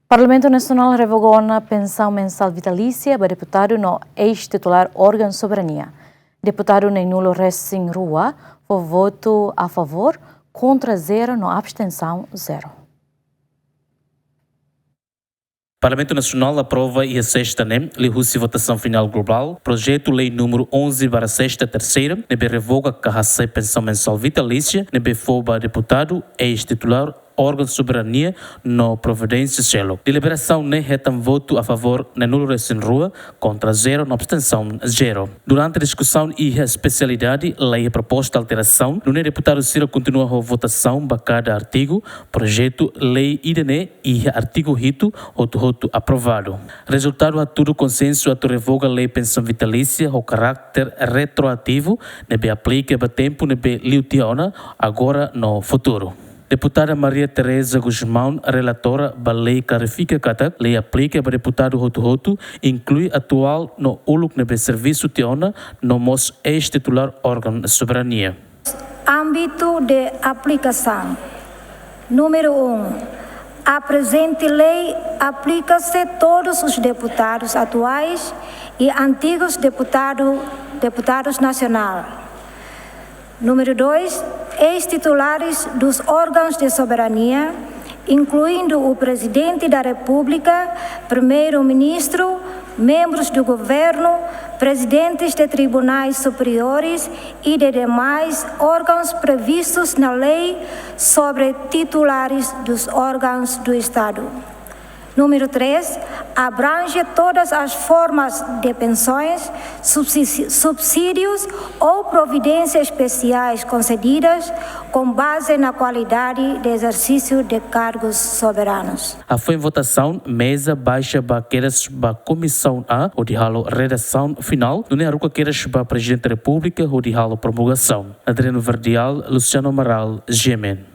Parlamento Nacional revogou na pensão mensal vitalícia para deputado no ex-titular órgão soberania. Deputado nem nulo Ressin Rua foi voto a favor, contra 0, no abstenção 0. Parlamento Nacional aprova e sexta lihussi votação final global, projeto lei número 11/6 terceira, nebe revoga carracei pensão mensal vitalícia, nebe foba deputado ex-titular órgão de soberania no providência Selo. Deliberação retam voto a favor na nulo Ressin Rua, contra 0, na abstenção 0. Durante a discussão e a especialidade, lei proposta alteração, no deputado Ciro continua a votação para cada artigo, projeto, lei IDNE e artigo rito, outro aprovado. Resultado a tudo consenso, a revoga lei pensão vitalícia, o caráter retroativo, nebe aplica para tempo, nebe liutiona, agora no futuro. Deputada Maria Teresa Guzmão, relatora da lei clarifica que lei aplica para deputado Roto, inclui atual no uluk nebe serviço tiona no mos ex-titular órgão de soberania. Âmbito de aplicação. Número 1. A presente lei aplica-se a todos os deputados atuais e antigos deputados nacionais. Número 2. Ex-titulares dos órgãos de soberania, incluindo o Presidente da República, Primeiro-Ministro, membros do Governo, presidentes de tribunais superiores e de demais órgãos previstos na lei sobre titulares dos órgãos do Estado. Número 3. Abrange todas as formas de pensões, subsídios ou providências especiais concedidas com base na qualidade de exercício de cargos soberanos. A foi em votação, mesa baixa para queiras para comissão A, o de halo redação final, não é a ruca queiras para Presidente da República, o de halo promulgação. Adriano Verdial, Luciano Amaral, Gemen.